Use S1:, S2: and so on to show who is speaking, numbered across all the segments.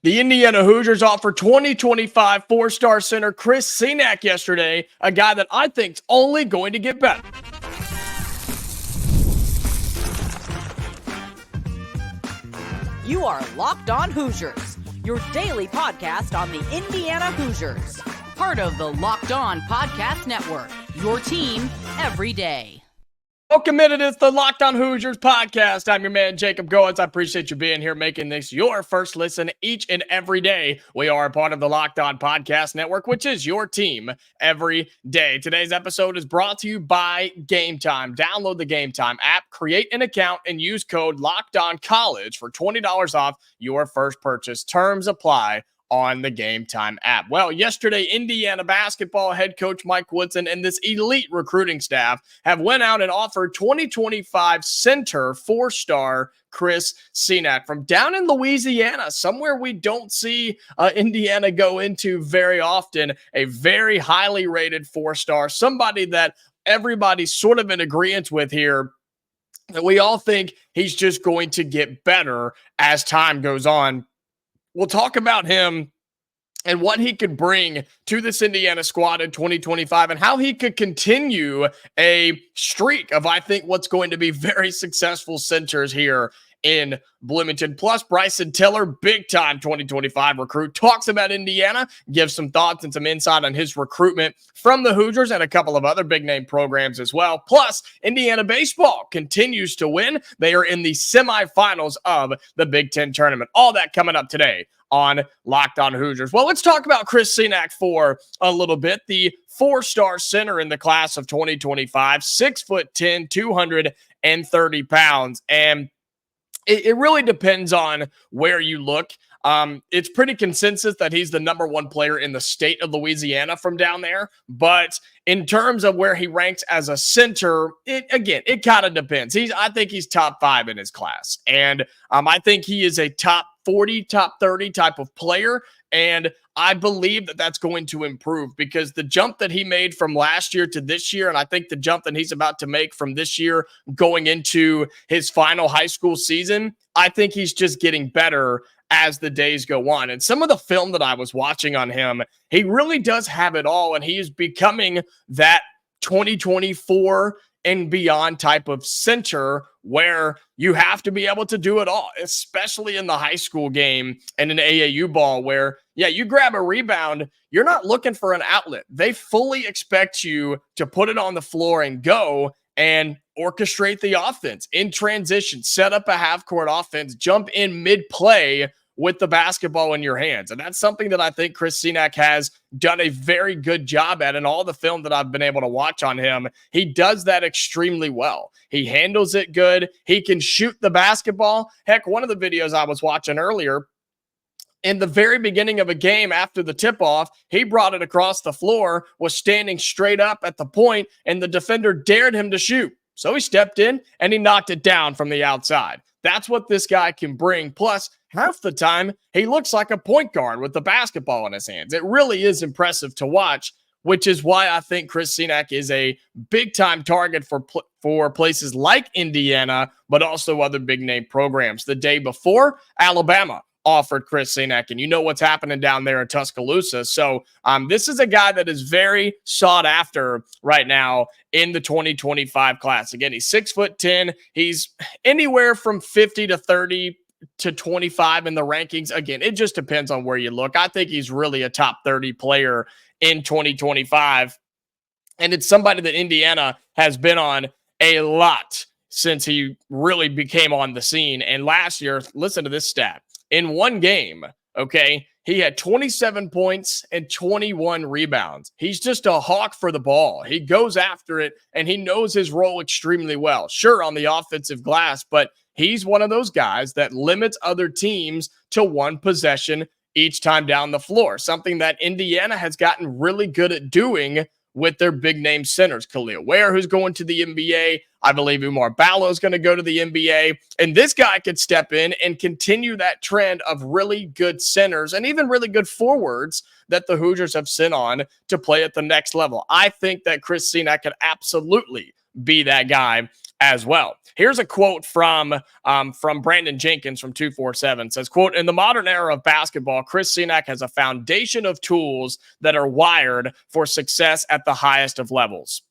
S1: The Indiana Hoosiers offered 2025 four-star center Chris Cenac yesterday, a guy that I think's only going to get better.
S2: You are Locked On Hoosiers, your daily podcast on the Indiana Hoosiers. Part of the Locked On Podcast Network, your team every day.
S1: Welcome in, it's the Locked On Hoosiers podcast. I'm your man, Jacob Goins. I appreciate you being here, making this your first listen each and every day. We are a part of the Locked On Podcast Network, which is your team every day. Today's episode is brought to you by Game Time. Download the Game Time app, create an account, and use code LOCKEDONCollege for $20 off your first purchase. Terms apply on the Game Time app. Well, yesterday, Indiana basketball head coach Mike Woodson and this elite recruiting staff have went out and offered 2025 center four-star Chris Cenac from down in Louisiana, somewhere we don't see Indiana go into very often. A very highly rated four-star, somebody that everybody's sort of in agreement with here. And we all think he's just going to get better as time goes on. We'll talk about him and what he could bring to this Indiana squad in 2025 and how he could continue a streak of, I think, what's going to be very successful centers here in Bloomington. Plus, Bryson Tiller, big-time 2025 recruit, talks about Indiana, gives some thoughts and some insight on his recruitment from the Hoosiers and a couple of other big-name programs as well. Plus, Indiana baseball continues to win. They are in the semifinals of the Big Ten tournament. All that coming up today on Locked On Hoosiers. Well, let's talk about Chris Cenac for a little bit. The four-star center in the class of 2025, 6'10", 230 pounds. And it really depends on where you look. It's pretty consensus that he's the number one player in the state of Louisiana from down there. But in terms of where he ranks as a center, it kind of depends. I think he's top 5 in his class. And I think he is a top 40, top 30 type of player. And I believe that that's going to improve because the jump that he made from last year to this year, and I think the jump that he's about to make from this year going into his final high school season, I think he's just getting better as the days go on. And some of the film that I was watching on him, he really does have it all, and he is becoming that 2024 and beyond type of center where you have to be able to do it all, especially in the high school game and in AAU ball where, yeah, you grab a rebound, you're not looking for an outlet. They fully expect you to put it on the floor and go and orchestrate the offense in transition, set up a half-court offense, jump in mid-play with the basketball in your hands. And that's something that I think Chris Cenac has done a very good job at in all the film that I've been able to watch on him. He does that extremely well. He handles it good. He can shoot the basketball. Heck, one of the videos I was watching earlier, in the very beginning of a game after the tip-off, he brought it across the floor, was standing straight up at the point, and the defender dared him to shoot. So he stepped in, and he knocked it down from the outside. That's what this guy can bring. Plus, half the time, he looks like a point guard with the basketball in his hands. It really is impressive to watch, which is why I think Chris Cenac is a big-time target for places like Indiana, but also other big-name programs. The day before, Alabama offered Chris Cenac, and you know what's happening down there in Tuscaloosa. So this is a guy that is very sought after right now in the 2025 class. Again, he's 6'10". He's anywhere from 50 to 30 to 25 in the rankings. Again, it just depends on where you look. I think he's really a top 30 player in 2025. And it's somebody that Indiana has been on a lot since he really became on the scene. And last year, listen to this stat. In one game, okay, he had 27 points and 21 rebounds. He's just a hawk for the ball. He goes after it, and he knows his role extremely well. Sure, on the offensive glass, but he's one of those guys that limits other teams to one possession each time down the floor, something that Indiana has gotten really good at doing with their big-name centers. Khalil Ware, who's going to the NBA. I believe Umar Ballo is going to go to the NBA. And this guy could step in and continue that trend of really good centers and even really good forwards that the Hoosiers have sent on to play at the next level. I think that Chris Cenac could absolutely be that guy as well. Here's a quote from Brandon Jenkins from 247. It says, quote, "In the modern era of basketball, Chris Cenac has a foundation of tools that are wired for success at the highest of levels.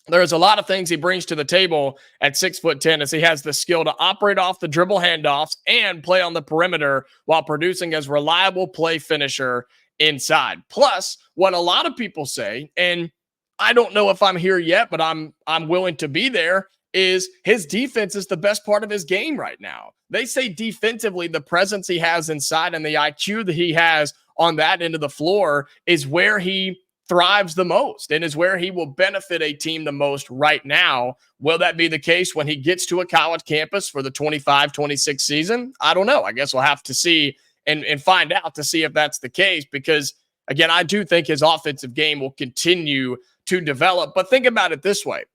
S1: There's a lot of things he brings to the table at 6'10", as he has the skill to operate off the dribble handoffs and play on the perimeter while producing as reliable play finisher inside. Plus, what a lot of people say, and I don't know if I'm here yet, but I'm willing to be there, is his defense is the best part of his game right now. They say defensively, the presence he has inside and the IQ that he has on that end of the floor is where he thrives the most and is where he will benefit a team the most right now. Will that be the case when he gets to a college campus for the 25-26 season? I don't know. I guess we'll have to see and find out to see if that's the case, because, again, I do think his offensive game will continue to develop. But think about it this way.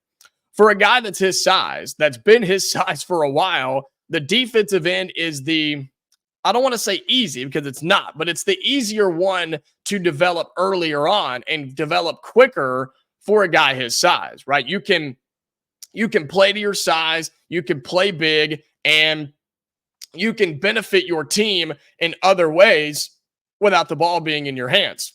S1: For a guy that's his size, that's been his size for a while, the defensive end is I don't want to say easy because it's not, but it's the easier one to develop earlier on and develop quicker for a guy his size, right? You can play to your size, you can play big, and you can benefit your team in other ways without the ball being in your hands.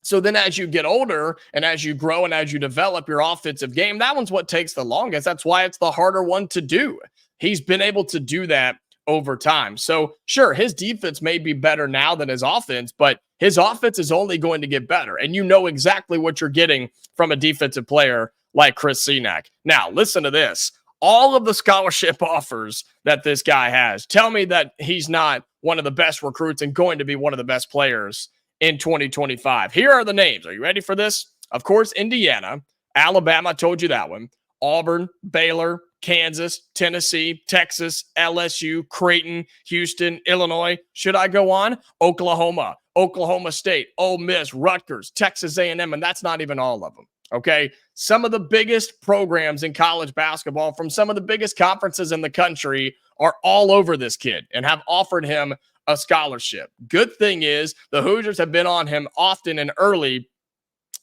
S1: So then as you get older and as you grow and as you develop your offensive game, that one's what takes the longest. That's why it's the harder one to do. He's been able to do that over time. So sure, his defense may be better now than his offense, but his offense is only going to get better. And you know exactly what you're getting from a defensive player like Chris Cenac. Now, listen to this. All of the scholarship offers that this guy has tell me that he's not one of the best recruits and going to be one of the best players in 2025. Here are the names. Are you ready for this? Of course, Indiana, Alabama, I told you that one. Auburn, Baylor, Kansas, Tennessee, Texas, LSU, Creighton, Houston, Illinois. Should I go on? Oklahoma, Oklahoma State, Ole Miss, Rutgers, Texas A&M, and that's not even all of them. Okay, some of the biggest programs in college basketball from some of the biggest conferences in the country are all over this kid and have offered him a scholarship. Good thing is the Hoosiers have been on him often and early,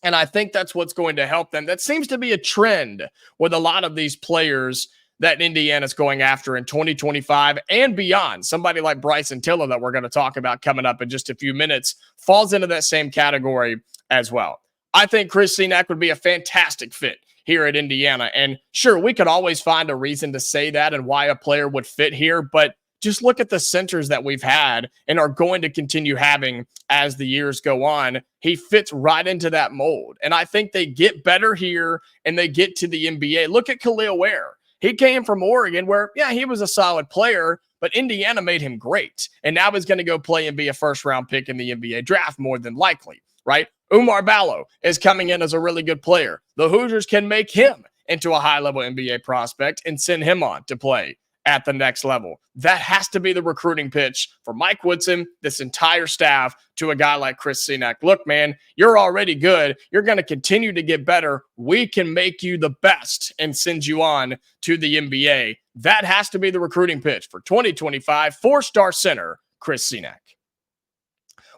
S1: and I think that's what's going to help them. That seems to be a trend with a lot of these players that Indiana's going after in 2025 and beyond. Somebody like Bryson Tiller that we're going to talk about coming up in just a few minutes falls into that same category as well. I think Chris Cenac would be a fantastic fit here at Indiana. And sure, we could always find a reason to say that and why a player would fit here, but just look at the centers that we've had and are going to continue having as the years go on. He fits right into that mold. And I think they get better here and they get to the NBA. Look at Khalil Ware. He came from Oregon where, yeah, he was a solid player, but Indiana made him great. And now he's going to go play and be a first-round pick in the NBA draft more than likely, right? Umar Ballo is coming in as a really good player. The Hoosiers can make him into a high-level NBA prospect and send him on to play at the next level. That has to be the recruiting pitch for Mike Woodson, this entire staff, to a guy like Chris Cenac. Look, man, you're already good. You're going to continue to get better. We can make you the best and send you on to the NBA. That has to be the recruiting pitch for 2025 four-star center Chris Cenac.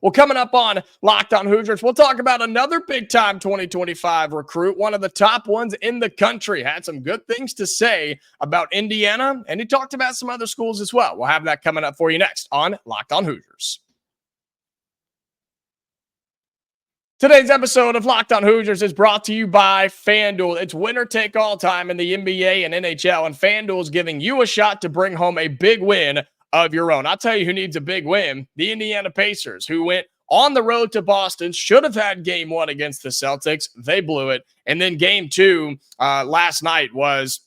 S1: Well, coming up on Locked On Hoosiers, we'll talk about another big-time 2025 recruit, one of the top ones in the country. Had some good things to say about Indiana, and he talked about some other schools as well. We'll have that coming up for you next on Locked On Hoosiers. Today's episode of Locked On Hoosiers is brought to you by FanDuel. It's winner-take-all time in the NBA and NHL, and FanDuel is giving you a shot to bring home a big win of your own. I'll tell you who needs a big win. The Indiana Pacers, who went on the road to Boston, should have had game one against the Celtics. They blew it. And then game two last night was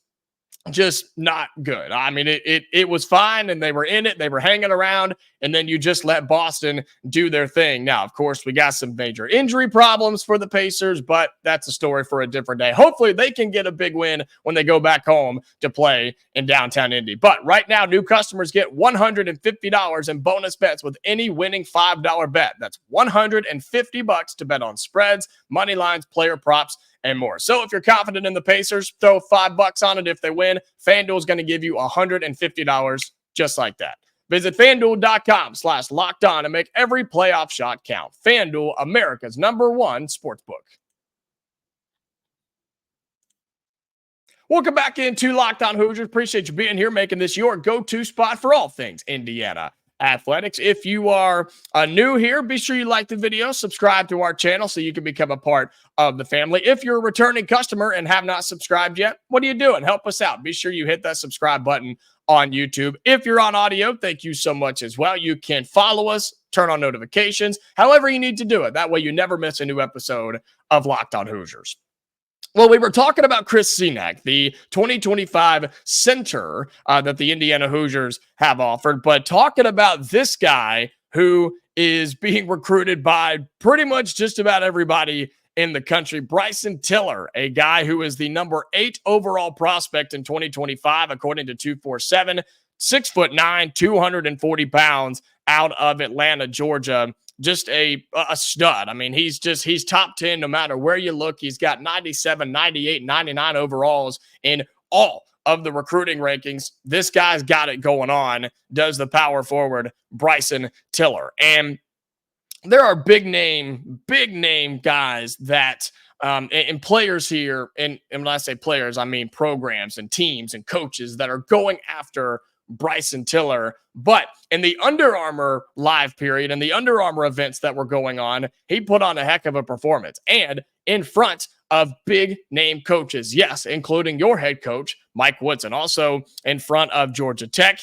S1: just not good. I mean, it was fine, and they were in it. They were hanging around, and then you just let Boston do their thing. Now, of course, we got some major injury problems for the Pacers, but that's a story for a different day. Hopefully, they can get a big win when they go back home to play in downtown Indy. But right now, new customers get $150 in bonus bets with any winning $5 bet. That's $150 to bet on spreads, money lines, player props, and more. So if you're confident in the Pacers, throw $5 on it if they win. FanDuel is going to give you $150 just like that. Visit FanDuel.com/lockedon and make every playoff shot count. FanDuel, America's #1 sportsbook. Welcome back into Locked On Hoosiers. Appreciate you being here, making this your go-to spot for all things Indiana athletics. If you are new here, be sure you like the video, subscribe to our channel so you can become a part of the family. If you're a returning customer and have not subscribed yet, what are you doing? Help us out. Be sure you hit that subscribe button on YouTube. If you're on audio, thank you so much as well. You can follow us, turn on notifications, however you need to do it. That way you never miss a new episode of Locked On Hoosiers. Well, we were talking about Chris Cenac, the 2025 center that the Indiana Hoosiers have offered, but talking about this guy who is being recruited by pretty much just about everybody in the country, Bryson Tiller, a guy who is the number 8 overall prospect in 2025, according to 247, 6'9", 240 pounds, out of Atlanta, Georgia. Just a stud. I mean, he's top 10 no matter where you look. He's got 97, 98, 99 overalls in all of the recruiting rankings. This guy's got it going on, does the power forward Bryson Tiller. And there are big name guys that and players here, and when I say players, I mean programs and teams and coaches that are going after Bryson Tiller. But in the Under Armour live period and the Under Armour events that were going on, he put on a heck of a performance, and in front of big name coaches, yes, including your head coach, Mike Woodson, also in front of Georgia Tech,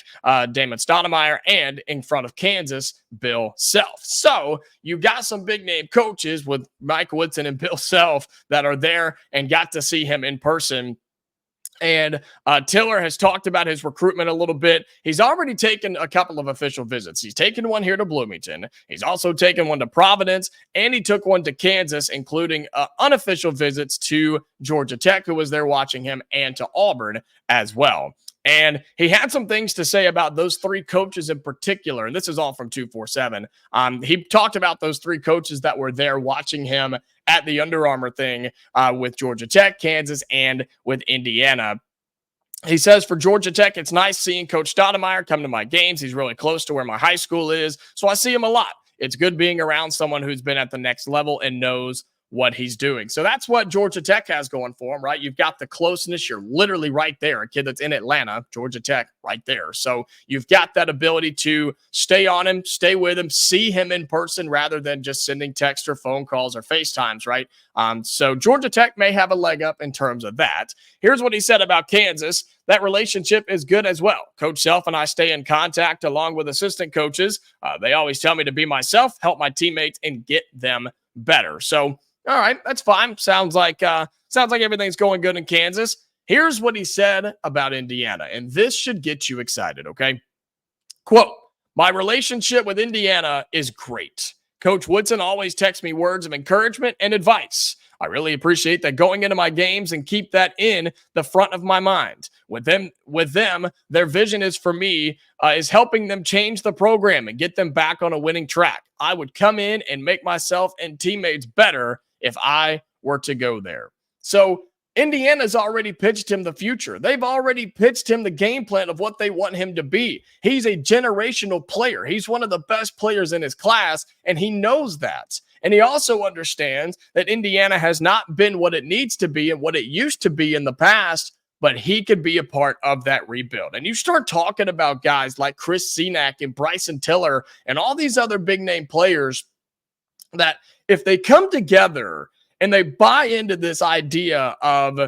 S1: Damon Stoudemire, and in front of Kansas, Bill Self. So you got some big name coaches with Mike Woodson and Bill Self that are there and got to see him in person. And Tiller has talked about his recruitment a little bit. He's already taken a couple of official visits. He's taken one here to Bloomington. He's also taken one to Providence, and he took one to Kansas, including unofficial visits to Georgia Tech, who was there watching him, and to Auburn as well. And he had some things to say about those 3 coaches in particular. And this is all from 247. He talked about those 3 coaches that were there watching him at the Under Armour thing with Georgia Tech, Kansas, and with Indiana. He says, for Georgia Tech, it's nice seeing Coach Stoudemire come to my games. He's really close to where my high school is, so I see him a lot. It's good being around someone who's been at the next level and knows what he's doing. So that's what Georgia Tech has going for him, right? You've got the closeness. You're literally right there. A kid that's in Atlanta, Georgia Tech, right there. So you've got that ability to stay on him, stay with him, see him in person rather than just sending text or phone calls or FaceTimes, right? So Georgia Tech may have a leg up in terms of that. Here's what he said about Kansas. That relationship is good as well. Coach Self and I stay in contact along with assistant coaches. They always tell me to be myself, help my teammates, and get them better. So all right, that's fine. Sounds like everything's going good in Kansas. Here's what he said about Indiana, and this should get you excited, okay? Quote, my relationship with Indiana is great. Coach Woodson always texts me words of encouragement and advice. I really appreciate that going into my games and keep that in the front of my mind. With them, their vision is for me, is helping them change the program and get them back on a winning track. I would come in and make myself and teammates better if I were to go there. So Indiana's already pitched him the future. They've already pitched him the game plan of what they want him to be. He's a generational player. He's one of the best players in his class, and he knows that. And he also understands that Indiana has not been what it needs to be and what it used to be in the past, but he could be a part of that rebuild. And you start talking about guys like Chris Cenac and Bryson Tiller and all these other big-name players that if they come together and they buy into this idea of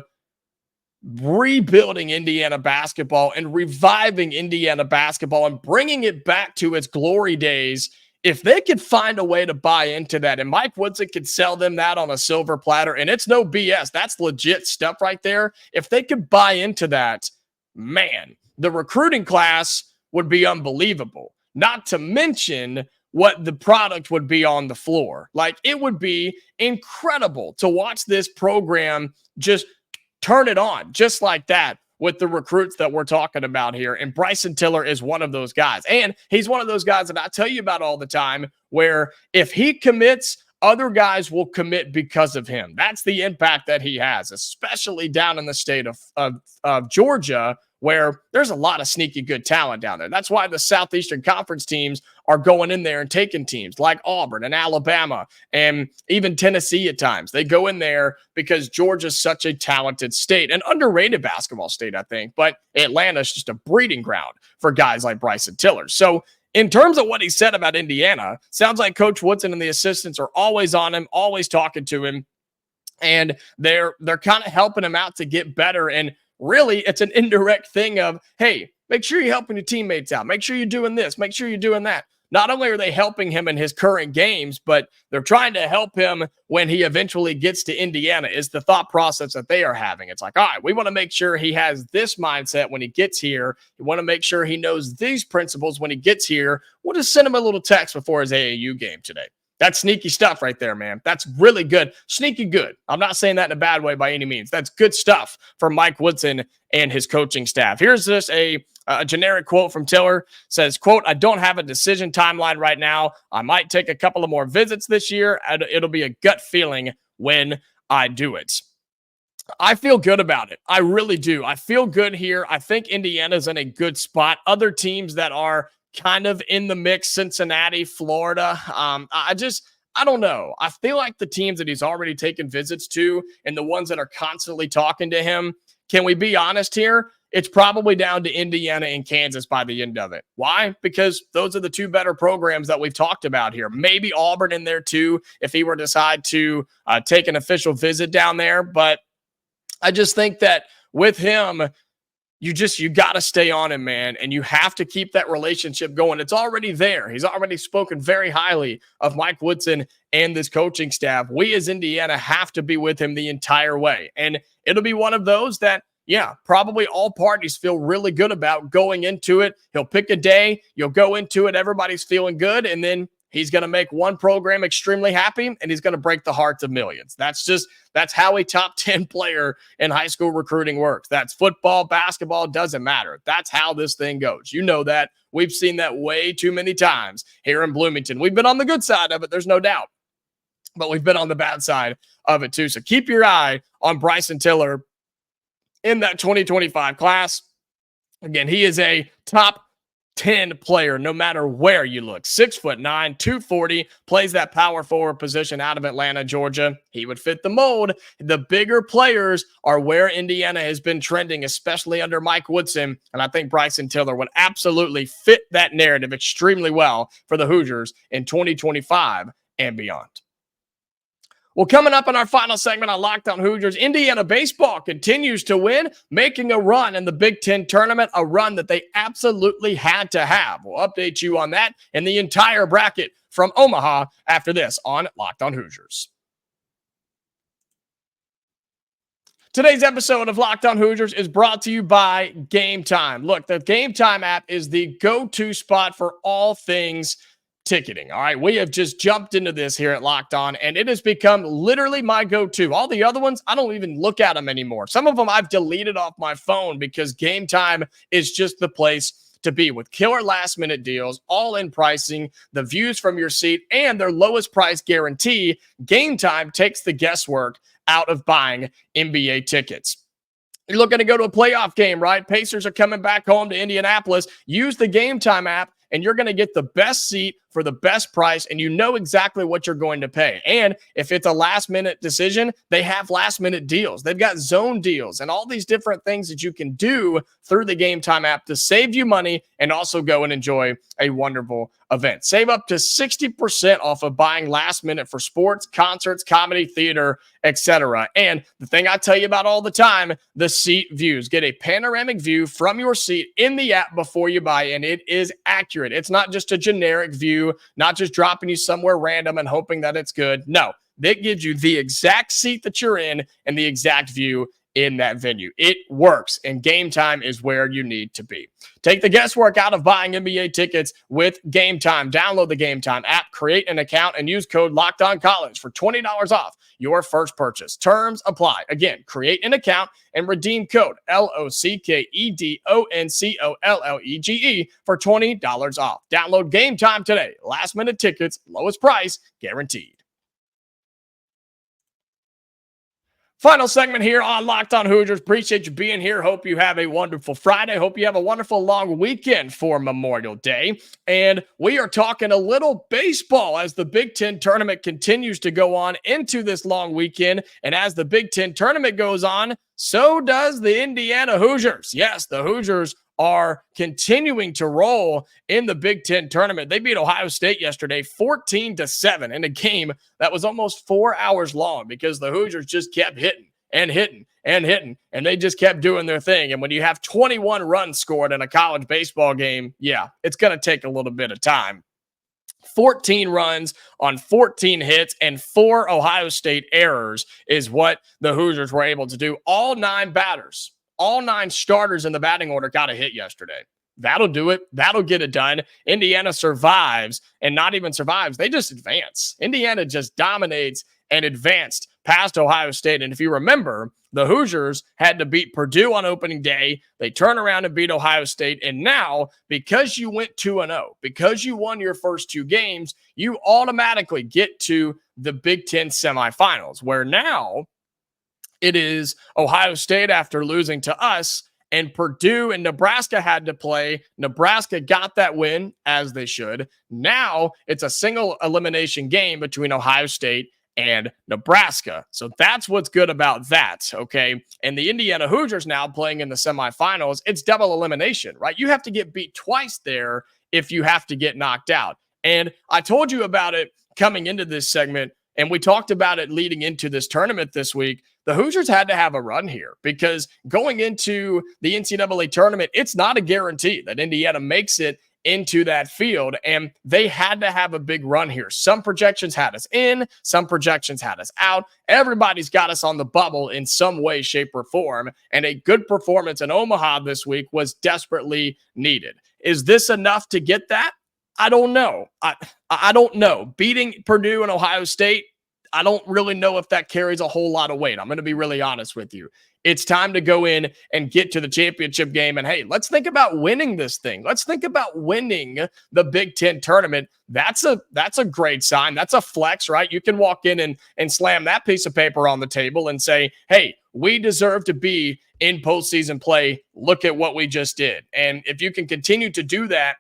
S1: rebuilding Indiana basketball and reviving Indiana basketball and bringing it back to its glory days, if they could find a way to buy into that, and Mike Woodson could sell them that on a silver platter, and it's no BS, that's legit stuff right there. If they could buy into that, man, the recruiting class would be unbelievable. Not to mention what the product would be on the floor. Like, it would be incredible to watch this program just turn it on, just like that, with the recruits that we're talking about here. And Bryson Tiller is one of those guys. And he's one of those guys that I tell you about all the time, where if he commits other guys will commit because of him. That's the impact that he has, especially down in the state of Georgia, where there's a lot of sneaky good talent down there. That's why the Southeastern Conference teams are going in there and taking teams like Auburn and Alabama and even Tennessee at times. They go in there because Georgia's such a talented state, an underrated basketball state, I think, but Atlanta's just a breeding ground for guys like Bryson Tiller. So in terms of what he said about Indiana, sounds like Coach Woodson and the assistants are always on him, always talking to him, and they're kind of helping him out to get better. And really, it's an indirect thing of, hey, make sure you're helping your teammates out. Make sure you're doing this. Make sure you're doing that. Not only are they helping him in his current games, but they're trying to help him when he eventually gets to Indiana is the thought process that they are having. It's like, all right, we want to make sure he has this mindset when he gets here. We want to make sure he knows these principles when he gets here. We'll just send him a little text before his AAU game today. That's sneaky stuff right there, man. That's really good. Sneaky good. I'm not saying that in a bad way by any means. That's good stuff for Mike Woodson and his coaching staff. Here's just a generic quote from Tiller. Says, quote, "I don't have a decision timeline right now. I might take a couple of more visits this year. It'll be a gut feeling when I do it." I feel good about it. I really do. I feel good here. I think Indiana's in a good spot. Other teams that are kind of in the mix, Cincinnati, Florida. I don't know. I feel like the teams that he's already taken visits to and the ones that are constantly talking to him, can we be honest here? It's probably down to Indiana and Kansas by the end of it. Why? Because those are the two better programs that we've talked about here. Maybe Auburn in there too, if he were to decide to take an official visit down there. But I just think that with him, you got to stay on him, man, and you have to keep that relationship going. It's already there. He's already spoken very highly of Mike Woodson and this coaching staff. We as Indiana have to be with him the entire way, and it'll be one of those that, yeah, probably all parties feel really good about going into it. He'll pick a day. You'll go into it. Everybody's feeling good, and then he's going to make one program extremely happy, and he's going to break the hearts of millions. That's how a top 10 player in high school recruiting works. That's football, basketball, doesn't matter. That's how this thing goes. You know that. We've seen that way too many times here in Bloomington. We've been on the good side of it, there's no doubt, but we've been on the bad side of it too. So keep your eye on Bryson Tiller in that 2025 class. Again, he is a top 10 player, no matter where you look. 6'9", 240, plays that power forward position out of Atlanta, Georgia. He would fit the mold. The bigger players are where Indiana has been trending, especially under Mike Woodson. And I think Bryson Tiller would absolutely fit that narrative extremely well for the Hoosiers in 2025 and beyond. Well, coming up in our final segment on Locked On Hoosiers, Indiana baseball continues to win, making a run in the Big Ten tournament, a run that they absolutely had to have. We'll update you on that and the entire bracket from Omaha after this on Locked On Hoosiers. Today's episode of Locked On Hoosiers is brought to you by Game Time. Look, the Game Time app is the go-to spot for all things ticketing. All right, we have just jumped into this here at Locked On, and it has become literally my go-to. All the other ones, I don't even look at them anymore. Some of them I've deleted off my phone because Game Time is just the place to be, with killer last-minute deals, all-in pricing, the views from your seat, and their lowest price guarantee. Game Time takes the guesswork out of buying NBA tickets. You're looking to go to a playoff game, right? Pacers are coming back home to Indianapolis. Use the Game Time app, and you're going to get the best seat for the best price, and you know exactly what you're going to pay. And if it's a last-minute decision, they have last-minute deals. They've got zone deals and all these different things that you can do through the Game Time app to save you money and also go and enjoy a wonderful event. Save up to 60% off of buying last minute for sports, concerts, comedy, theater, etc. And the thing I tell you about all the time, the seat views. Get a panoramic view from your seat in the app before you buy, and it is accurate. It's not just a generic view, not just dropping you somewhere random and hoping that it's good. No, that gives you the exact seat that you're in and the exact view in that venue. It works, and Game Time is where you need to be. Take the guesswork out of buying NBA tickets with Game Time. Download the Game Time app, create an account, and use code LOCKEDONCollege for $20 off your first purchase. Terms apply. Again, create an account and redeem code LOCKEDONCOLLEGE for $20 off. Download Game Time today. Last minute tickets, lowest price guaranteed. Final segment here on Locked On Hoosiers. Appreciate you being here. Hope you have a wonderful Friday. Hope you have a wonderful long weekend for Memorial Day. And we are talking a little baseball as the Big Ten tournament continues to go on into this long weekend. And as the Big Ten tournament goes on, so does the Indiana Hoosiers. Yes, the Hoosiers are continuing to roll in the Big Ten tournament. They beat Ohio State yesterday 14-7 in a game that was almost 4 hours long because the Hoosiers just kept hitting and hitting and hitting, and they just kept doing their thing. And when you have 21 runs scored in a college baseball game, yeah, it's going to take a little bit of time. 14 runs on 14 hits and 4 Ohio State errors is what the Hoosiers were able to do. All 9 batters, all 9 starters in the batting order got a hit yesterday. That'll do it. That'll get it done. Indiana survives, and not even survives. They just advance. Indiana just dominates and advanced past Ohio State. And if you remember, the Hoosiers had to beat Purdue on opening day. They turn around and beat Ohio State. And now, because you went 2-0, because you won your first 2 games, you automatically get to the Big Ten semifinals, where now it is Ohio State after losing to us, and Purdue and Nebraska had to play. Nebraska got that win, as they should. Now it's a single elimination game between Ohio State and Nebraska. So that's what's good about that, okay? And the Indiana Hoosiers now playing in the semifinals, it's double elimination, right? You have to get beat twice there if you have to get knocked out. And I told you about it coming into this segment, and we talked about it leading into this tournament this week. The Hoosiers had to have a run here because going into the NCAA tournament, it's not a guarantee that Indiana makes it into that field, and they had to have a big run here. Some projections had us in, some projections had us out. Everybody's got us on the bubble in some way, shape, or form, and a good performance in Omaha this week was desperately needed. Is this enough to get that? I don't know. I don't know. Beating Purdue and Ohio State, I don't really know if that carries a whole lot of weight. I'm going to be really honest with you. It's time to go in and get to the championship game. And hey, let's think about winning this thing. Let's think about winning the Big Ten tournament. That's a great sign. That's a flex, right? You can walk in and slam that piece of paper on the table and say, hey, we deserve to be in postseason play. Look at what we just did. And if you can continue to do that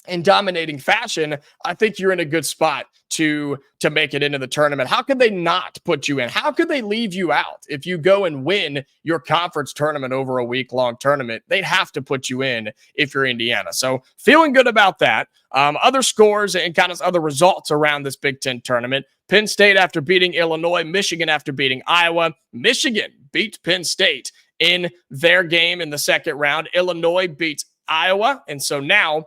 S1: in dominating fashion, I think you're in a good spot to make it into the tournament. How could they not put you in? How could they leave you out? If you go and win your conference tournament over a week-long tournament, they'd have to put you in if you're Indiana. So feeling good about that. Other scores and kind of other results around this Big Ten tournament. Penn State after beating Illinois, Michigan after beating Iowa. Michigan beats Penn State in their game in the second round. Illinois beats Iowa. And so now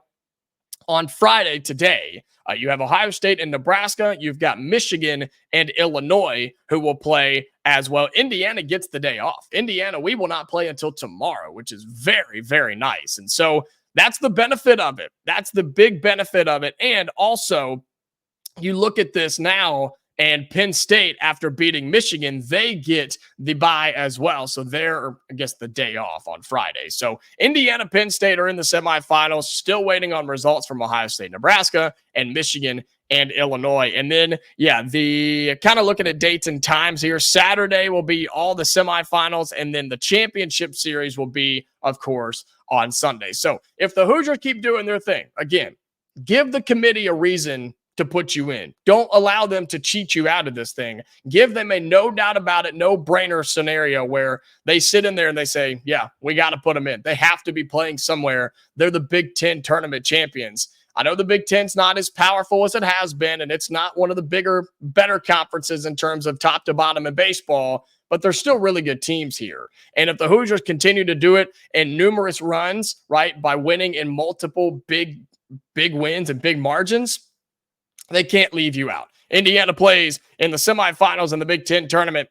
S1: on Friday today, you have Ohio State and Nebraska. You've got Michigan and Illinois who will play as well. Indiana gets the day off. Indiana, we will not play until tomorrow, which is very, very nice. And so that's the benefit of it. That's the big benefit of it. And also, you look at this now, and Penn State, after beating Michigan, they get the bye as well. So they're, I guess, the day off on Friday. So Indiana, Penn State are in the semifinals, still waiting on results from Ohio State, Nebraska, and Michigan and Illinois. And then, yeah, the kind of looking at dates and times here, Saturday will be all the semifinals, and then the championship series will be, of course, on Sunday. So if the Hoosiers keep doing their thing, again, give the committee a reason to put you in. Don't allow them to cheat you out of this thing. Give them a no doubt about it, no brainer scenario where they sit in there and they say, yeah, we got to put them in. They have to be playing somewhere. They're the Big Ten tournament champions. I know the Big Ten's not as powerful as it has been, and it's not one of the bigger, better conferences in terms of top to bottom in baseball, but there's still really good teams here. And if the Hoosiers continue to do it in numerous runs, right, by winning in multiple big wins and big margins, they can't leave you out. Indiana plays in the semifinals in the Big Ten tournament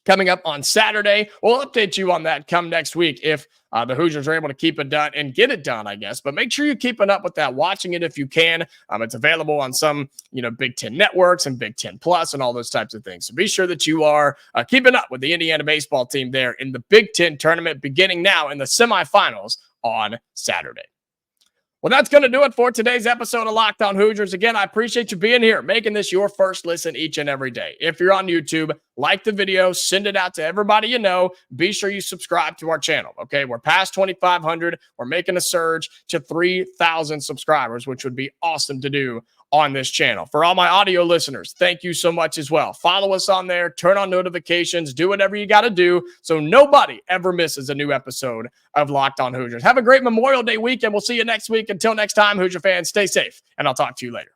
S1: coming up on Saturday. We'll update you on that come next week if the Hoosiers are able to keep it done and get it done, I guess. But make sure you're keeping up with that, watching it if you can. It's available on some, Big Ten networks and Big Ten Plus and all those types of things. So be sure that you are keeping up with the Indiana baseball team there in the Big Ten tournament beginning now in the semifinals on Saturday. Well, that's going to do it for today's episode of Locked On Hoosiers. Again, I appreciate you being here, making this your first listen each and every day. If you're on YouTube, like the video, send it out to everybody you know. Be sure you subscribe to our channel, okay? We're past 2,500. We're making a surge to 3,000 subscribers, which would be awesome to do on this channel. For all my audio listeners, thank you so much as well. Follow us on there, turn on notifications, do whatever you got to do so nobody ever misses a new episode of Locked On Hoosiers. Have a great Memorial Day weekend. We'll see you next week. Until next time, Hoosier fans, stay safe, and I'll talk to you later.